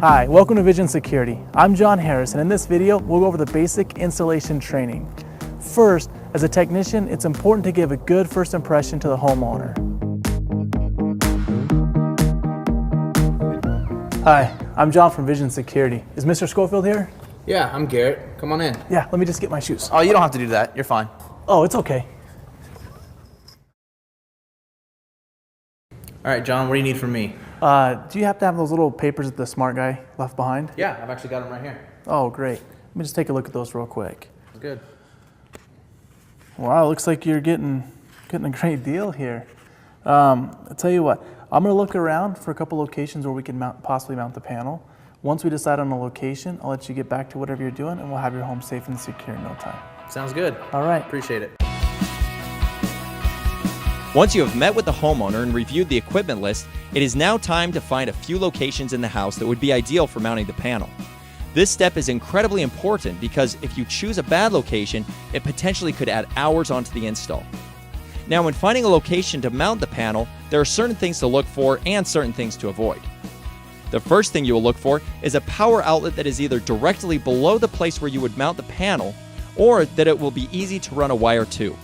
Hi, welcome to Vision Security. I'm John Harris, and in this video, we'll go over the basic installation training. First, as a technician, it's important to give a good first impression to the homeowner. Hi, I'm John from Vision Security. Is Mr. Schofield here? Yeah, I'm Garrett. Come on in. Yeah, let me just get my shoes. Oh, you don't have to do that. You're fine. Oh, it's okay. All right, John, what do you need from me? Do you have to have those little papers that the smart guy left behind? Yeah, I've actually got them right here. Oh, great. Let me just take a look at those real quick. Good. Wow, looks like you're getting a great deal here. I'll tell you what, I'm gonna look around for a couple locations where we can possibly mount the panel. Once we decide on a location, I'll let you get back to whatever you're doing and we'll have your home safe and secure in no time. Sounds good. All right. Appreciate it. Once you have met with the homeowner and reviewed the equipment list, it is now time to find a few locations in the house that would be ideal for mounting the panel. This step is incredibly important because if you choose a bad location, it potentially could add hours onto the install. Now, when finding a location to mount the panel, there are certain things to look for and certain things to avoid. The first thing you will look for is a power outlet that is either directly below the place where you would mount the panel or that it will be easy to run a wire to.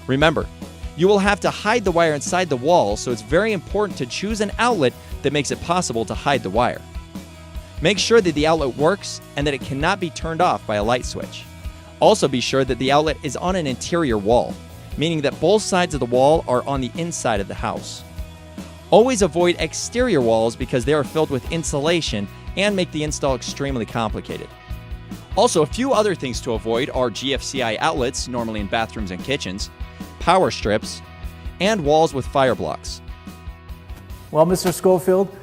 Remember, you will have to hide the wire inside the wall, so it's very important to choose an outlet that makes it possible to hide the wire. Make sure that the outlet works and that it cannot be turned off by a light switch. Also be sure that the outlet is on an interior wall, meaning that both sides of the wall are on the inside of the house. Always avoid exterior walls because they are filled with insulation and make the install extremely complicated. Also, a few other things to avoid are GFCI outlets, normally in bathrooms and kitchens, power strips, and walls with fire blocks. Well, Mr. Schofield,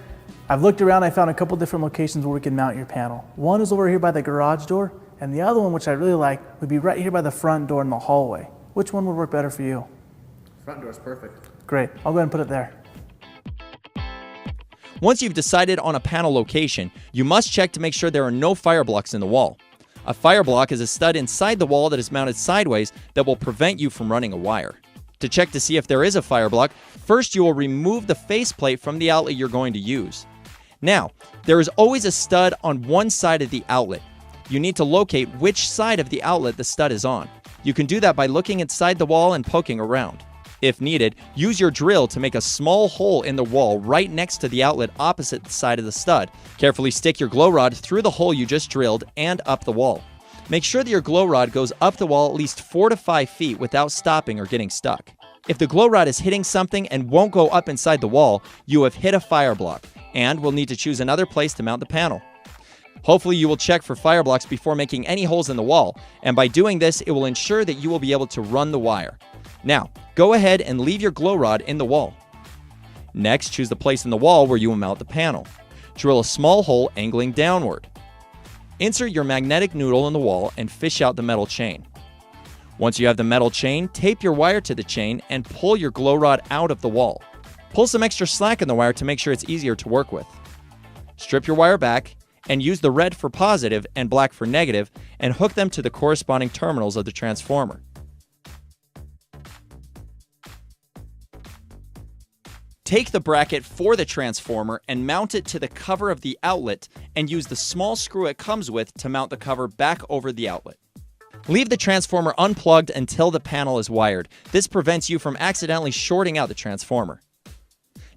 I've looked around. I found a couple different locations where we can mount your panel. One is over here by the garage door, and the other one, which I really like, would be right here by the front door in the hallway. Which one would work better for you? Front door's perfect. Great. I'll go ahead and put it there. Once you've decided on a panel location, you must check to make sure there are no fire blocks in the wall. A fire block is a stud inside the wall that is mounted sideways that will prevent you from running a wire. To check to see if there is a fire block, first you will remove the faceplate from the outlet you're going to use. Now, there is always a stud on one side of the outlet. You need to locate which side of the outlet the stud is on. You can do that by looking inside the wall and poking around. If needed, use your drill to make a small hole in the wall right next to the outlet opposite the side of the stud. Carefully stick your glow rod through the hole you just drilled and up the wall. Make sure that your glow rod goes up the wall at least 4 to 5 feet without stopping or getting stuck. If the glow rod is hitting something and won't go up inside the wall, you have hit a fire block and will need to choose another place to mount the panel. Hopefully you will check for fire blocks before making any holes in the wall, and by doing this, it will ensure that you will be able to run the wire. Now, go ahead and leave your glow rod in the wall. Next, choose the place in the wall where you will mount the panel. Drill a small hole angling downward. Insert your magnetic noodle in the wall and fish out the metal chain. Once you have the metal chain, tape your wire to the chain and pull your glow rod out of the wall. Pull some extra slack in the wire to make sure it's easier to work with. Strip your wire back and use the red for positive and black for negative and hook them to the corresponding terminals of the transformer. Take the bracket for the transformer and mount it to the cover of the outlet and use the small screw it comes with to mount the cover back over the outlet. Leave the transformer unplugged until the panel is wired. This prevents you from accidentally shorting out the transformer.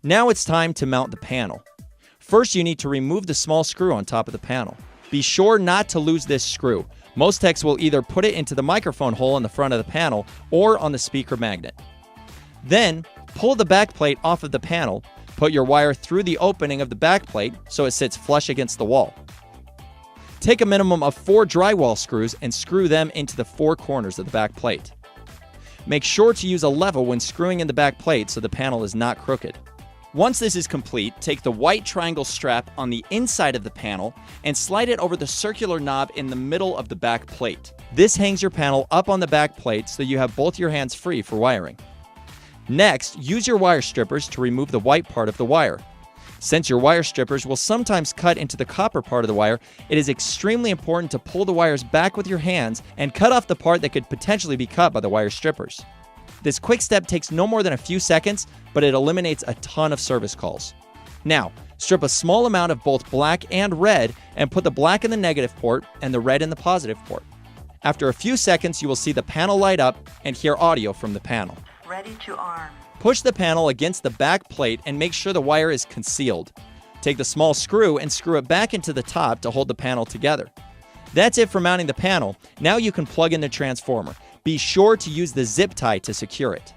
Now it's time to mount the panel. First, you need to remove the small screw on top of the panel. Be sure not to lose this screw. Most techs will either put it into the microphone hole in the front of the panel or on the speaker magnet. Then, pull the backplate off of the panel, put your wire through the opening of the backplate so it sits flush against the wall. Take a minimum of 4 drywall screws and screw them into the 4 corners of the backplate. Make sure to use a level when screwing in the backplate so the panel is not crooked. Once this is complete, take the white triangle strap on the inside of the panel and slide it over the circular knob in the middle of the back plate. This hangs your panel up on the back plate so you have both your hands free for wiring. Next, use your wire strippers to remove the white part of the wire. Since your wire strippers will sometimes cut into the copper part of the wire, it is extremely important to pull the wires back with your hands and cut off the part that could potentially be cut by the wire strippers. This quick step takes no more than a few seconds, but it eliminates a ton of service calls. Now, strip a small amount of both black and red and put the black in the negative port and the red in the positive port. After a few seconds, you will see the panel light up and hear audio from the panel. Ready to arm. Push the panel against the back plate and make sure the wire is concealed. Take the small screw and screw it back into the top to hold the panel together. That's it for mounting the panel. Now you can plug in the transformer. Be sure to use the zip tie to secure it.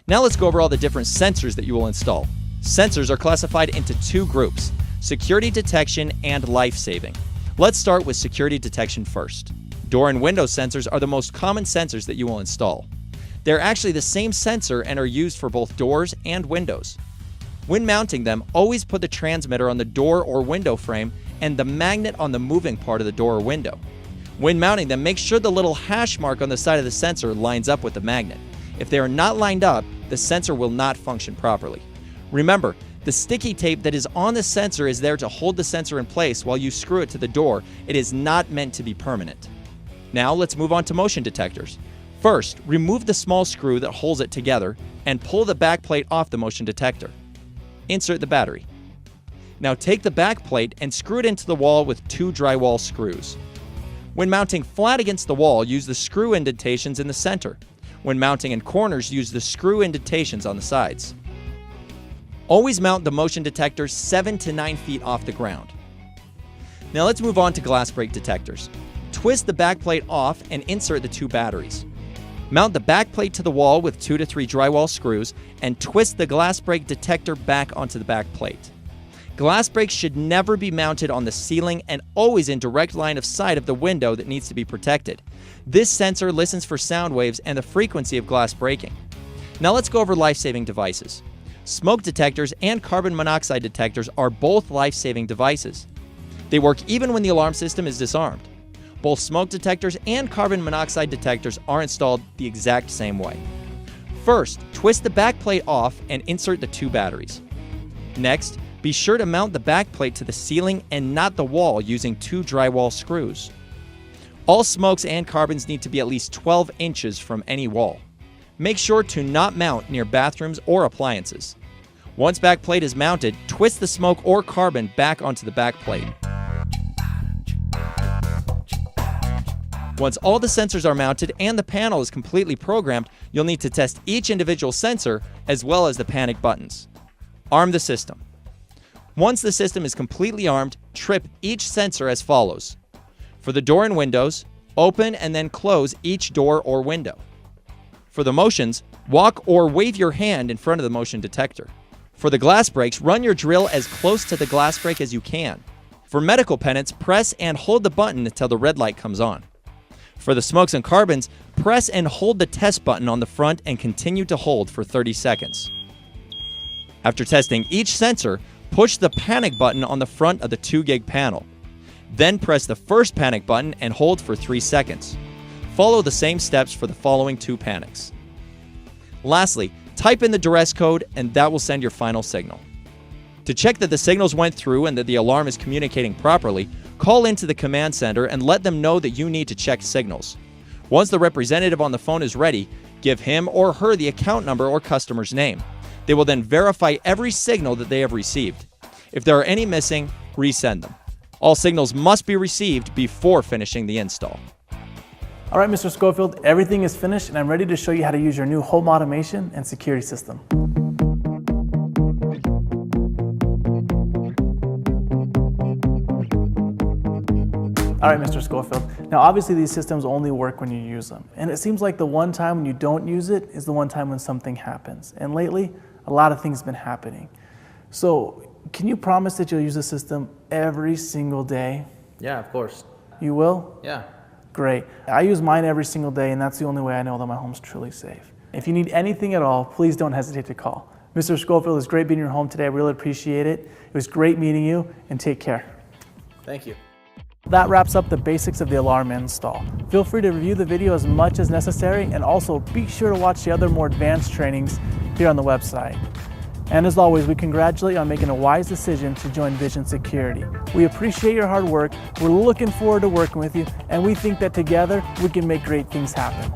Now let's go over all the different sensors that you will install. Sensors are classified into two groups: security detection and life-saving. Let's start with security detection first. Door and window sensors are the most common sensors that you will install. They're actually the same sensor and are used for both doors and windows. When mounting them, always put the transmitter on the door or window frame and the magnet on the moving part of the door or window. When mounting them, make sure the little hash mark on the side of the sensor lines up with the magnet. If they are not lined up, the sensor will not function properly. Remember, the sticky tape that is on the sensor is there to hold the sensor in place while you screw it to the door. It is not meant to be permanent. Now let's move on to motion detectors. First, remove the small screw that holds it together and pull the back plate off the motion detector. Insert the battery. Now take the back plate and screw it into the wall with 2 drywall screws. When mounting flat against the wall, use the screw indentations in the center. When mounting in corners, use the screw indentations on the sides. Always mount the motion detector 7 to 9 feet off the ground. Now let's move on to glass break detectors. Twist the back plate off and insert the 2 batteries. Mount the back plate to the wall with 2 to 3 drywall screws and twist the glass break detector back onto the back plate. Glass breaks should never be mounted on the ceiling and always in direct line of sight of the window that needs to be protected. This sensor listens for sound waves and the frequency of glass breaking. Now let's go over life-saving devices. Smoke detectors and carbon monoxide detectors are both life-saving devices. They work even when the alarm system is disarmed. Both smoke detectors and carbon monoxide detectors are installed the exact same way. First, twist the back plate off and insert the 2 batteries. Next, be sure to mount the back plate to the ceiling and not the wall using 2 drywall screws. All smokes and carbons need to be at least 12 inches from any wall. Make sure to not mount near bathrooms or appliances. Once back plate is mounted, twist the smoke or carbon back onto the back plate. Once all the sensors are mounted and the panel is completely programmed, you'll need to test each individual sensor as well as the panic buttons. Arm the system. Once the system is completely armed, trip each sensor as follows. For the door and windows, open and then close each door or window. For the motions, walk or wave your hand in front of the motion detector. For the glass breaks, run your drill as close to the glass break as you can. For medical pennants, press and hold the button until the red light comes on. For the smokes and carbons, press and hold the test button on the front and continue to hold for 30 seconds. After testing each sensor, push the panic button on the front of the 2 gig panel. Then press the first panic button and hold for 3 seconds. Follow the same steps for the following 2 panics. Lastly, type in the duress code and that will send your final signal. To check that the signals went through and that the alarm is communicating properly, call into the command center and let them know that you need to check signals. Once the representative on the phone is ready, give him or her the account number or customer's name. They will then verify every signal that they have received. If there are any missing, resend them. All signals must be received before finishing the install. All right, Mr. Schofield, everything is finished and I'm ready to show you how to use your new home automation and security system. All right, Mr. Schofield. Now, obviously these systems only work when you use them. And it seems like the one time when you don't use it is the one time when something happens. And lately, a lot of things have been happening. So, can you promise that you'll use the system every single day? Yeah, of course. You will? Yeah. Great. I use mine every single day, and that's the only way I know that my home's truly safe. If you need anything at all, please don't hesitate to call. Mr. Schofield, it was great being in your home today. I really appreciate it. It was great meeting you, and take care. Thank you. That wraps up the basics of the alarm install. Feel free to review the video as much as necessary, and also be sure to watch the other more advanced trainings here on the website. And as always, we congratulate you on making a wise decision to join Vision Security. We appreciate your hard work, we're looking forward to working with you, and we think that together we can make great things happen.